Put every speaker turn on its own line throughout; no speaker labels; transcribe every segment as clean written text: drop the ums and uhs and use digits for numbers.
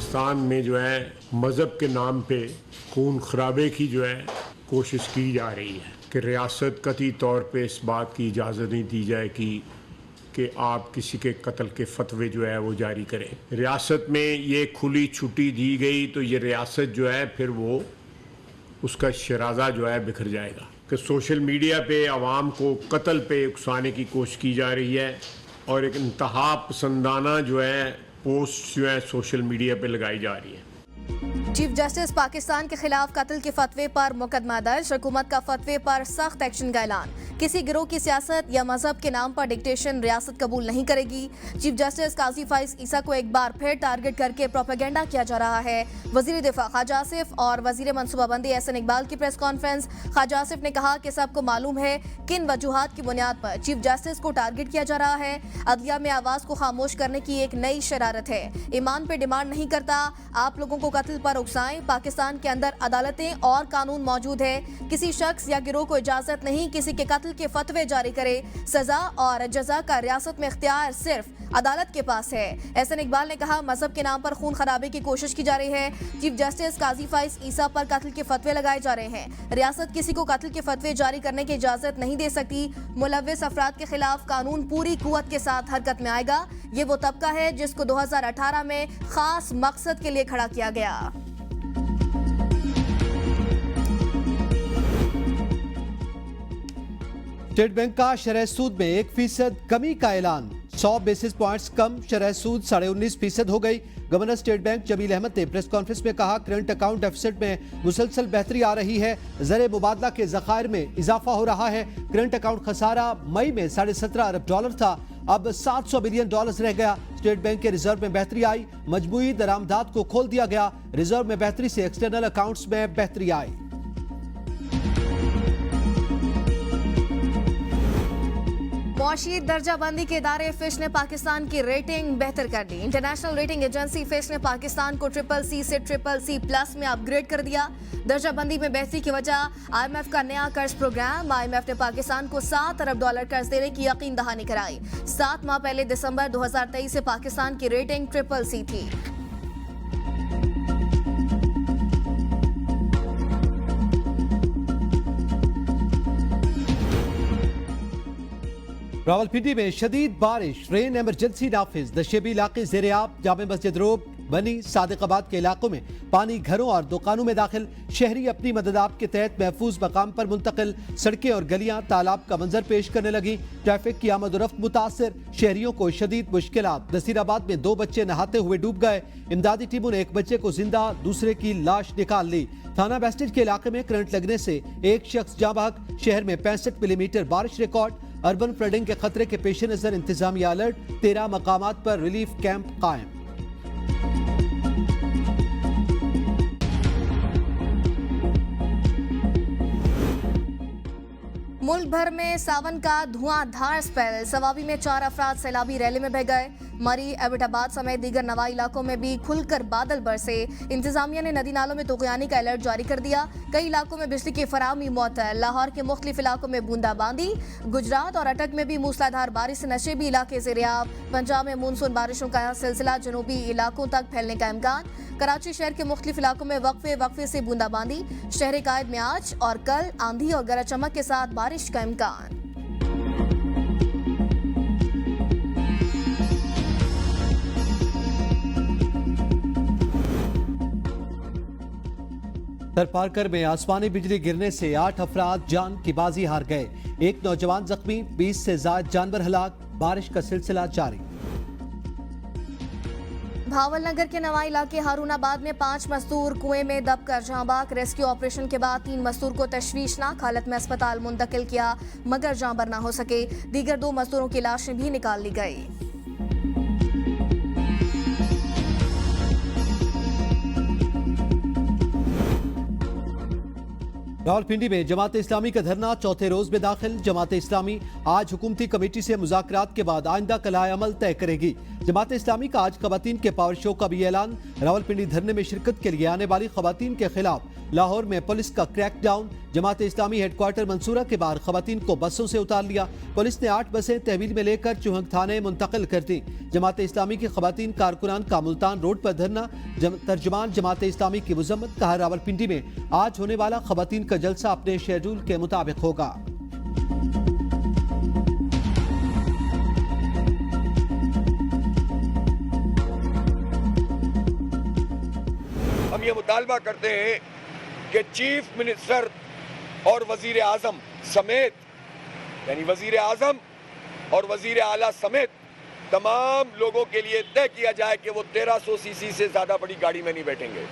पाकिस्तान में जो है मज़हब के नाम पे खून खराबे की जो है कोशिश की जा रही है कि रियासत कतई तौर पे इस बात की इजाज़त नहीं दी जाए कि आप किसी के कत्ल के फतवे जो है वो जारी करें। रियासत में ये खुली छुट्टी दी गई तो ये रियासत जो है फिर वो उसका शराजा जो है बिखर जाएगा कि सोशल मीडिया पे आवाम को कत्ल पे उकसाने की कोशिश की जा रही है और एक इंतहा पसंदाना जो है पोस्ट जो है सोशल मीडिया पे लगाई जा रही है।
चीफ जस्टिस पाकिस्तान के खिलाफ कत्ल के फतवे पर मुकदमा दर्ज, हुकूमत का फतवे पर सख्त एक्शन का ऐलान। किसी गिरोह की सियासत या मजहब के नाम पर डिक्टेशन रियासत कबूल नहीं करेगी। चीफ जस्टिस काजी फाइज ईसा को एक बार फिर टारगेट करके प्रोपेगेंडा किया जा रहा है। वजीर दिफा ख्वाजा आसिफ और वजीर मनसूबाबंदी एहसन इकबाल की प्रेस कॉन्फ्रेंस। ख्वाजा आसिफ ने कहा कि सबको मालूम है किन वजूहात की बुनियाद पर चीफ जस्टिस को टारगेट किया जा रहा है। अदलिया में आवाज को खामोश करने की एक नई शरारत है। ईमान पे डिमांड नहीं करता, आप लोगों को कत्ल पर उकसाएं। पाकिस्तान के अंदर अदालतें और कानून मौजूद है। किसी शख्स या गिरोह को इजाजत नहीं किसी के कत्ल के फतवे जारी करे। सजा और जजा का रियासत में इख्तियार सिर्फ अदालत के पास है। एहसन इकबाल ने कहा मजहब के नाम पर खून खराबे की कोशिश की जा रही है। चीफ जस्टिस काजी फाइज ईसा पर कत्ल के फतवे लगाए जा रहे हैं। रियासत किसी को कत्ल के फतवे जारी करने की इजाजत नहीं दे सकती। मुलव्विस अफराद के खिलाफ कानून पूरी कुव्वत के साथ हरकत में आएगा। ये वो तबका है जिसको 2018 में खास मकसद के लिए खड़ा किया गया।
स्टेट बैंक का शरह सूद में 1% कमी का ऐलान। 100 बेसिस पॉइंट्स कम, शरह सूद 19.5% हो गई। Governor state bank Jamil Ahmed ने प्रेस कॉन्फ्रेंस में कहा करंट अकाउंट डेफिसिट में मुसलसल बेहतरी आ रही है। ज़र मुबादला के ज़खायर में इजाफा हो रहा है। करंट अकाउंट खसारा मई में $17.5 अरब था, अब $700 बिलियन रह गया। स्टेट बैंक के रिजर्व में बेहतरी आई। मजबूई दरामदात को खोल दिया गया। रिजर्व में बेहतरी से एक्सटर्नल अकाउंट्स में बेहतरी आई।
मुआशी दर्जाबंदी के इदारे फिश ने पाकिस्तान की रेटिंग बेहतर कर दी। इंटरनेशनल रेटिंग एजेंसी फिश ने पाकिस्तान को CCC से CCC+ में अपग्रेड कर दिया। दर्जाबंदी में बेहतरी की वजह IMF का नया कर्ज प्रोग्राम। IMF ने पाकिस्तान को $7 अरब कर्ज देने की यकीन दहानी कराई। 7 माह पहले दिसंबर 2023 से पाकिस्तान की रेटिंग CCC थी।
रावलपिंडी में शदीद बारिश, रेन एमरजेंसी नाफिज। दशेबी इलाके ज़ेर-ए-आब, जामे मस्जिद रोड, बनी, सादिकाबाद के इलाकों में पानी घरों और दुकानों में दाखिल। शहरी अपनी मदद आप के तहत महफूज मकाम पर मुंतकिल। सड़कें और गलियां तालाब का मंजर पेश करने लगी। ट्रैफिक की आमद-ओ-रफ्त मुतासर, शहरियों को शदीद मुश्किलात। नसीराबाद में 2 बच्चे नहाते हुए डूब गए। इमदादी टीमों ने एक बच्चे को जिंदा, दूसरे की लाश निकाल ली। थाना बेस्टेज के इलाके में करंट लगने से एक शख्स जाँ बहक। शहर में 65 मिलीमीटर बारिश रिकॉर्ड। अर्बन फ्लडिंग के खतरे के पेश नजर इंतजामिया अलर्ट। 13 मकामात पर रिलीफ कैंप कायम।
मुल्क भर में सावन का धुआंधार स्पेल। सवाबी में 4 अफराद सैलाबी रैली में बह गए। मरी, एबटाबाद समेत दीगर नवाई इलाकों में भी खुलकर बादल बरसे। इंतजामिया ने नदी नालों में तुगयानी का अलर्ट जारी कर दिया। कई इलाकों में बिजली की फराहमी मुअत्तल। लाहौर के मुख्तलिफ इलाकों में बूंदाबांदी। गुजरात और अटक में भी मूसलाधार बारिश से नशेबी इलाके ज़ेर-ए-आब। पंजाब में मानसून बारिशों का सिलसिला जनूबी इलाकों तक फैलने का इम्कान। कराची शहर के मुख्तलिफ इलाकों में वक्फे से बूंदाबांदी। शहर कायद में आज और कल आंधी और गरज चमक के साथ बारिश का इम्कान।
तरपारकर में आसमानी बिजली गिरने से 8 अफराद जान की बाजी हार गए। एक नौजवान जख्मी, 20 से ज्यादा जानवर हलाक। बारिश का सिलसिला जारी।
भावलनगर के नवाई इलाके हारूनाबाद में 5 मजदूर कुएं में दबकर जांबाक। रेस्क्यू ऑपरेशन के बाद 3 मजदूर को तशवीशनाक हालत में अस्पताल मुंतकिल किया, मगर जांबर न हो सके। दीगर 2 मजदूरों की लाशें भी निकाल ली गई।
रावलपिंडी में जमात इस्लामी का धरना चौथे रोज में दाखिल। जमात इस्लामी आज हुकूमती कमेटी से मुज़ाकरात के बाद आइंदा कलाए अमल तय करेगी। जमात इस्लामी का आज खवातीन के पावर शो का भी ऐलान। रावलपिंडी धरने में शिरकत के लिए आने वाली खवातीन के खिलाफ लाहौर में पुलिस का क्रैकडाउन। जमात इस्लामी हेडक्वार्टर मंसूरा के बाहर खवातीन को बसों से उतार लिया। पुलिस ने 8 बसें तहवील में लेकर चुहंग थाने मुंतकिल कर दी। जमात इस्लामी की खवातीन कारकुनान का मुल्तान रोड पर धरना। तर्जुमान जमात इस्लामी की मुजम्मत, कहा रावलपिंडी में आज होने वाला खवातीन का जलसा अपने शेड्यूल के मुताबिक होगा।
हम ये मुतालबा करते हैं कि चीफ मिनिस्टर और वजीर आजम समेत, यानी वजीर आजम और वजीर आला समेत तमाम लोगों के लिए तय किया जाए कि वो 1300 सीसी से ज्यादा बड़ी गाड़ी में नहीं बैठेंगे।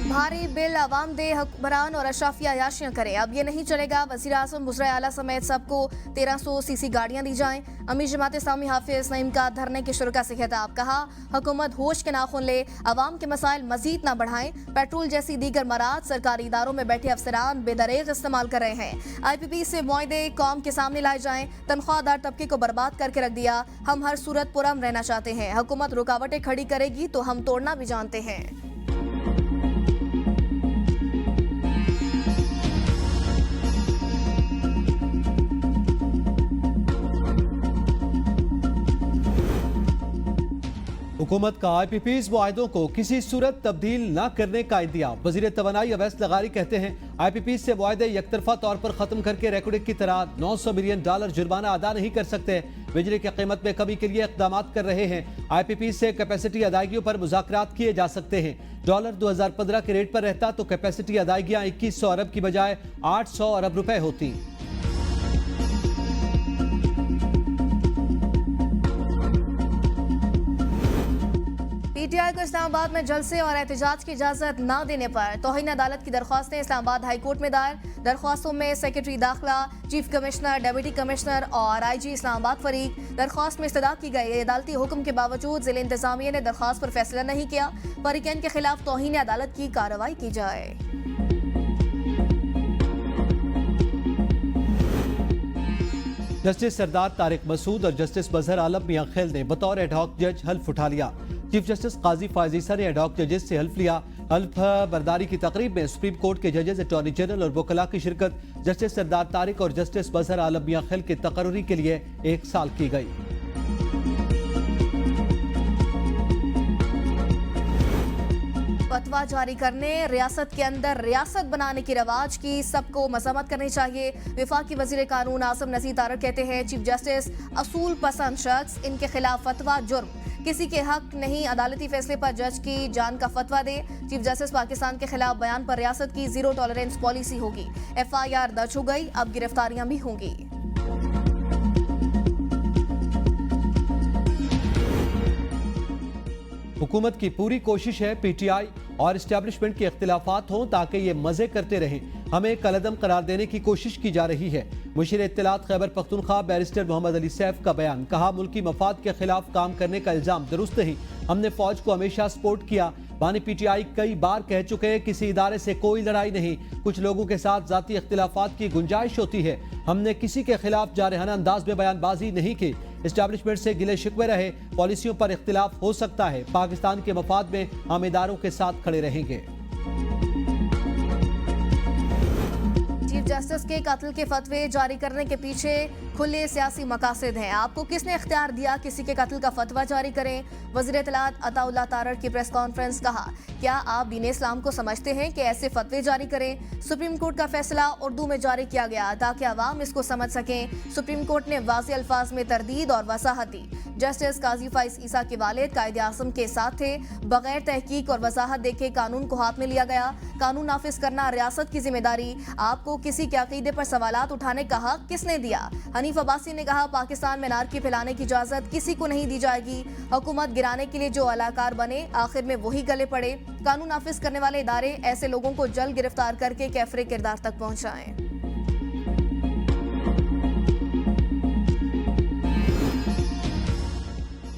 भारी बिल आवाम दे हुक्मरान और अशराफी अयाशियां करें, अब ये नहीं चलेगा। वज़ीर आज़म वज़ीर आला समेत सबको 1300 सीसी गाड़ियां दी जाएं। अमीर जमात इस्लामी हाफिज नईम का धरने की शुरुआत से खिताब, कहा हुकूमत होश के नाखून ले, अवाम के मसाइल मजीद ना बढ़ाएं। पेट्रोल जैसी दीगर मराद सरकारी इदारों में बैठे अफसरान बेदरेग इस्तेमाल कर रहे हैं। IPP से मुआहदे कौम के सामने लाए जाएं। तनख्वाहदार तबके को बर्बाद करके रख दिया। हम हर सूरत पुरअमन रहना चाहते हैं। हुकूमत रुकावटें खड़ी करेगी तो हम तोड़ना भी जानते हैं।
हुकूमत का IPPs मुआहदों को किसी सूरत तब्दील न करने का इंदिया। वजीर तवानाई अवैस लगारी कहते हैं IPPs से मुआहदे यकतरफा तौर पर खत्म करके रेकॉर्ड की तरह $900 मिलियन जुर्माना अदा नहीं कर सकते। बिजली की कीमत में कमी के लिए इक़दाम कर रहे हैं। IPPs से कैपेसिटी अदायगियों पर मुज़ाकरात किए जा सकते हैं। डॉलर 2015 के रेट पर रहता तो कैपेसिटी अदायगियां 2100 अरब की बजाय 800 अरब रुपए होती।
PTI को इस्लामाबाद में जलसे और एहतजाज की इजाजत न देने पर तौहीन अदालत की दरख्वास्तें इस्लामाबाद हाई कोर्ट में दायर। दरख्वास्तों में सेक्रेटरी दाखिला, चीफ कमिश्नर, डिप्टी कमिश्नर और IG इस्लामाबाद फरीक। दरख्वास्त में इस्तदा की गई अदालती हुक्म के बावजूद जिले इंतजामिया ने दरख्वास्त पर फैसला नहीं किया। फरीकैन के खिलाफ तौहीन अदालत की कार्रवाई की जाए।
जस्टिस सरदार तारिक मसूद और जस्टिस मजहर आलम मियां खेल ने बतौर एडहॉक जज हल्फ उठा लिया। चीफ जस्टिस काजी फायज ईसा ने एडहॉक जजेस से हल्फ लिया। हल्फ बर्दारी की तकरीब में सुप्रीम कोर्ट के जजेस, अटॉर्नी जनरल और वकला की शिरकत। जस्टिस सरदार तारिक और जस्टिस मजहर आलम मियां खेल की तकर्री के लिए 1 साल की गई।
फतवा जारी करने, रियासत के अंदर रियासत बनाने की रवाज की सबको मजम्मत करनी चाहिए। वफाकी वजीर कानून आसिम नज़ीर तारक कहते हैं चीफ जस्टिस असूल पसंद शख्स, इनके खिलाफ फतवा जुर्म, किसी के हक नहीं अदालती फैसले पर जज की जान का फतवा दे। चीफ जस्टिस पाकिस्तान के खिलाफ बयान पर रियासत की जीरो टॉलरेंस पॉलिसी होगी। FIR दर्ज हो गई, अब गिरफ्तारियां भी होंगी।
हुकूमत की पूरी कोशिश है PTI और इस्टेब्लिशमेंट के इख्तिलाफात हों ताकि ये मजे करते रहें। हमें कलअदम करार देने की कोशिश की जा रही है। मुशीर इत्तलात खैबर पख्तूनख्वा बैरिस्टर मोहम्मद अली सैफ का बयान, कहा मुल्की मफाद के खिलाफ काम करने का इल्जाम दुरुस्त नहीं। हमने फौज को हमेशा सपोर्ट किया। बानी PTI कई बार कह चुके हैं किसी इदारे से कोई लड़ाई नहीं, कुछ लोगों के साथ जाती इख्तिलाफात की गुंजाइश होती है। हमने किसी के खिलाफ जारहाना अंदाज में बयानबाजी नहीं की। इस्टेब्लिशमेंट से गिले शिकवे रहे, पॉलिसियों पर इख्तिलाफ हो सकता है। पाकिस्तान के मफाद में हम इदारों के साथ खड़े रहेंगे।
चीफ जस्टिस के कत्ल के फतवे जारी करने के पीछे खुले सियासी मकासद हैं। आपको किसने इख्तियार दिया किसी के कत्ल का फतवा जारी करें? वज़ीर इत्तलात अताउल्लाह तारड़ की प्रेस कॉन्फ्रेंस, कहा क्या आप दीन इस्लाम को समझते हैं कि ऐसे फतवे जारी करें? सुप्रीम कोर्ट का फैसला उर्दू में जारी किया गया ताकि अवाम इसको समझ सकें। सुप्रीम कोर्ट ने वाज़ेह अल्फाज में तरदीद और वसाहत दी। जस्टिस काजी फाइज ईसा के वालिद कायदे आज़म के साथ थे। बगैर तहकीक और वजाहत देखे कानून को हाथ में लिया गया। कानून नाफिज करना रियासत की जिम्मेदारी। आपको किसी के अकीदे पर सवालात उठाने का हक किसने दिया? हनीफ अब्बासी ने कहा पाकिस्तान में नारकी फैलाने की इजाजत किसी को नहीं दी जाएगी। हुकूमत गिराने के लिए जो अलाकार बने आखिर में वही गले पड़े। कानून नाफिज करने वाले इदारे ऐसे लोगों को जल्द गिरफ्तार करके कैफरे किरदार तक पहुंचाएं।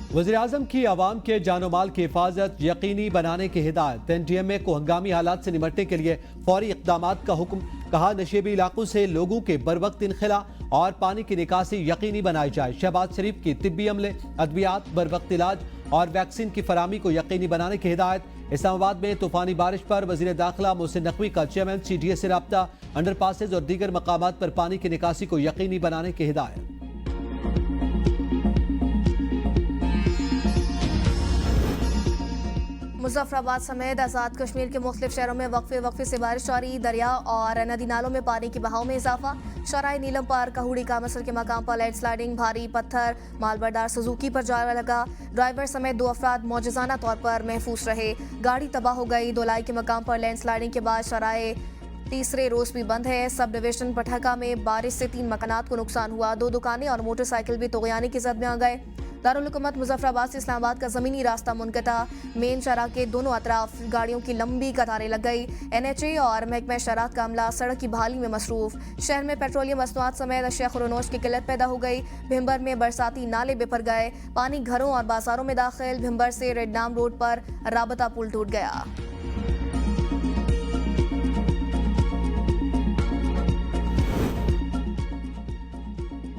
वज़ीर-ए-आज़म की आवाम के जानो माल की हिफाजत यकीनी बनाने की हिदायत। NDMA को हंगामी हालात से निपटने के लिए फौरी इक़दामात का हुक्म। कहा नशेबी इलाकों से लोगों के बरवक्त इनखला और पानी की निकासी यकीनी बनाई जाए। शहबाज शरीफ की तिब्बी अमले, अद्वियात, बरवक्त इलाज और वैक्सीन की फरामी को यकीनी बनाने की हिदायत। इस्लामाबाद में तूफानी बारिश पर वज़ीर दाखिला मोहसिन नकवी का चेयरमैन CDA से राब्ता। अंडरपासेज और दीगर मकामात पर पानी की निकासी को यकीनी बनाने की हिदायत।
मुजफ्फराबाद समेत आज़ाद कश्मीर के मुख्तलिफ शहरों में वक्फे से बारिश जारी। दरिया और नदी नालों में पानी के बहाव में इजाफा। शराय नीलम पर कहूड़ी कामसर के मकाम पर लैंडस्लाइडिंग, भारी पत्थर मालबरदार सुजुकी पर जा लगा। ड्राइवर समेत 2 अफराद मौजज़ाना तौर पर महफूज रहे। गाड़ी तबाह हो गई। दोलाई के मकाम पर लैंडस्लाइडिंग के बाद शराय तीसरे रोज भी बंद है। सब डिवीजन पटाखा में बारिश से 3 मकानात को नुकसान हुआ। 2 दुकानें और मोटरसाइकिल भी तोगयानी की जद में आ गए। दारुल हुकूमत मुजफ्फराबाद से इस्लामाबाद का ज़मीनी रास्ता मुनक़ता। मेन शहर के दोनों अतराफ गाड़ियों की लंबी कतारें लग गई। NHA और महकमा शरात का अमला सड़क की बहाली में मसरूफ। शहर में पेट्रोलियम मसनूआत समेत अशिया खुरोनोश की किल्लत पैदा हो गई। भिम्बर में बरसाती नाले बिफर गए। पानी घरों और बाजारों में दाखिल। भिम्बर से रेडनाम रोड पर राबता पुल टूट गया।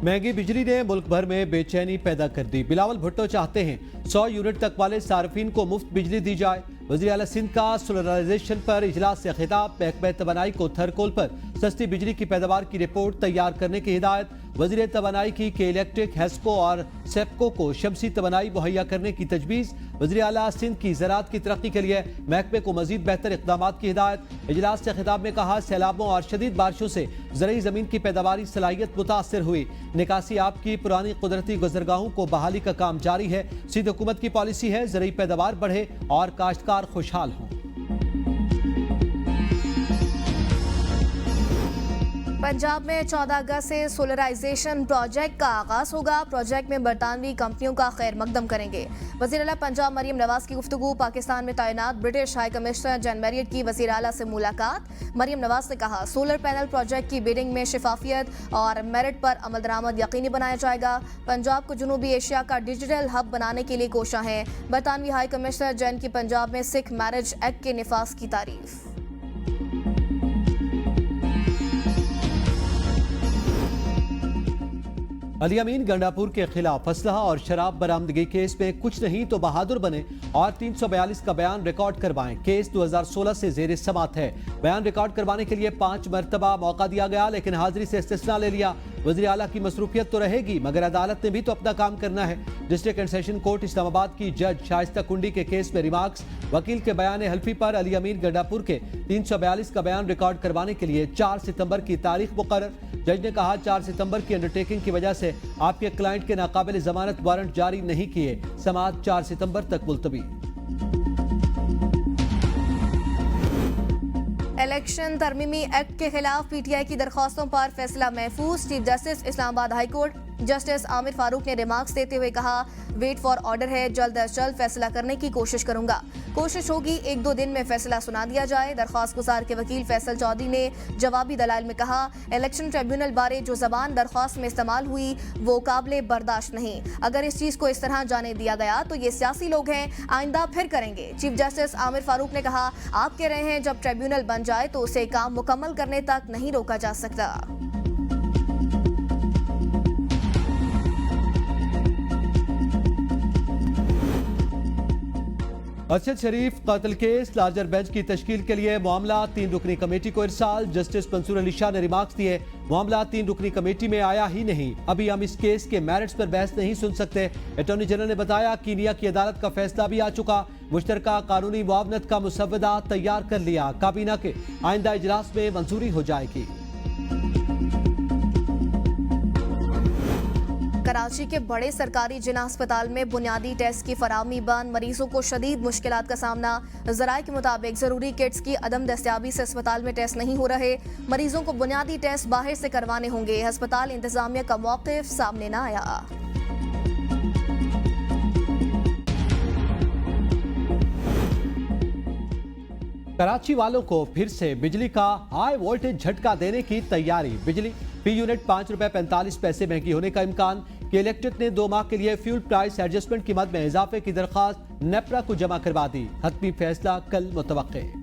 महंगी बिजली ने मुल्क भर में बेचैनी पैदा कर दी। बिलावल भुट्टो चाहते हैं 100 यूनिट तक वाले सार्फिन को मुफ्त बिजली दी जाए। वज़ीर आला सिंध का सोलराइजेशन पर इजलास से खिताब। महकमा तवानाई को थरकोल पर सस्ती बिजली की पैदावार की रिपोर्ट तैयार करने की हिदायत। वज़ीर तवानाई की के इलेक्ट्रिक, हेस्को और सेप्को को शमसी तवानाई मुहैया करने की तजवीज़। वज़ीर आला सिंध की ज़राअत की तरक्की के लिए महकमे को मज़ीद बेहतर इक़दामात की हिदायत। इजलास से खिताब में कहा सैलाबों और शदीद बारिशों से ज़रई ज़मीन की पैदावारी सलाहियत मुतासर हुई। निकासी आप की पुरानी कुदरती गुज़रगाहों को बहाली का काम जारी है। सिंध हुकूमत की पॉलिसी है ज़रई पैदावार बढ़े और काश्तकार खुशहाल हों।
पंजाब में 14 अगस्त से सोलराइजेशन प्रोजेक्ट का आगाज होगा। प्रोजेक्ट में बरतानवी कंपनियों का खैर मकदम करेंगे। वज़ीर आला पंजाब मरियम नवाज की गुफ्तगू। पाकिस्तान में तैनात British high commissioner John Marriott की वज़ीर आला से मुलाकात। मरियम नवाज ने कहा सोलर पैनल प्रोजेक्ट की बिडिंग में शफाफियत और मेरिट पर अमल दरामद यकीनी बनाया जाएगा। पंजाब को जनूबी एशिया का डिजिटल हब बनाने के लिए कोशिश है। बरतानवी हाई कमिश्नर जैन की पंजाब में सिख मैरिज एक्ट के निफाज की तारीफ।
अली अमीन गंडापुर के खिलाफ असलहा और शराब बरामदगी केस में कुछ नहीं तो बहादुर बने और 342 का बयान रिकॉर्ड करवाएं। केस 2016 से जेर समात है। बयान रिकॉर्ड करवाने के लिए 5 मरतबा मौका दिया गया लेकिन हाजिरी से इस्तिस्ना ले लिया। वज़ीर आला की मसरूफियत तो रहेगी मगर अदालत ने भी तो अपना काम करना है। District and session court Islamabad की जज शाइस्ता कुंडी के केस में रिमार्क्स। वकील के बयान हल्फी पर अली अमीन गंडापुर के 342 का बयान रिकॉर्ड करवाने के लिए 4 सितंबर की तारीख मुकर्रर। जज ने कहा 4 सितंबर की अंडरटेकिंग की वजह से आपके क्लाइंट के नाकाबिल जमानत वारंट जारी नहीं किए। समाअत 4 सितंबर तक मुलतवी।
इलेक्शन तरमीमी एक्ट के खिलाफ PTI की दरख्वास्तों पर फैसला महफूज। Chief justice Islamabad high court justice Aamir Farooq ने रिमार्क्स देते हुए कहा वेट फॉर ऑर्डर है, जल्द अज जल्द फैसला करने की कोशिश करूंगा। कोशिश होगी 1-2 दिन में फैसला सुना दिया जाए। दरख्वास्त गुजार के वकील फैसल चौधरी ने जवाबी दलाइल में कहा इलेक्शन ट्रिब्यूनल बारे जो जबान दरख्वास्त में इस्तेमाल हुई वो काबिल बर्दाश्त नहीं। अगर इस चीज को इस तरह जाने दिया गया तो ये सियासी लोग हैं, आइंदा फिर करेंगे। चीफ जस्टिस आमिर फारूक ने कहा आप कह रहे हैं जब ट्रिब्यूनल बन जाए तो उसे काम मुकम्मल करने तक नहीं रोका जा सकता।
अरशद शरीफ कत्ल केस लार्जर बेंच की तश्कील के लिए मामला 3 रुकनी कमेटी को इरसाल। जस्टिस मंसूर अली शाह ने रिमार्क्स दिए मामला 3 रुकनी कमेटी में आया ही नहीं, अभी हम इस केस के मेरिट्स पर बहस नहीं सुन सकते। अटॉर्नी जनरल ने बताया कीनिया की अदालत का फैसला भी आ चुका। मुश्तरका कानूनी मुआवनत का मुसव्वदा तैयार कर लिया। काबीना के आइंदा इजलास में मंजूरी हो जाएगी।
कराची के बड़े सरकारी जिना अस्पताल में बुनियादी टेस्ट की फराहमी बंद। मरीजों को शदीद मुश्किलात का सामना। ज़राए के मुताबिक जरूरी किट्स की अदम दस्तयाबी से अस्पताल में टेस्ट नहीं हो रहे। मरीजों को बुनियादी टेस्ट बाहर से करवाने होंगे। अस्पताल इंतजामिया का मौक़िफ़ सामने न आया।
कराची वालों को फिर से बिजली का हाई वोल्टेज झटका देने की तैयारी। बिजली फी यूनिट ₹5.45 महंगी होने का इम्कान। कि इलेक्ट्रिक ने 2 माह के लिए फ्यूल प्राइस एडजस्टमेंट की मद में इजाफे की दरख्वास्त नेपरा को जमा करवा दी। हतमी फैसला कल मुतवक्के है।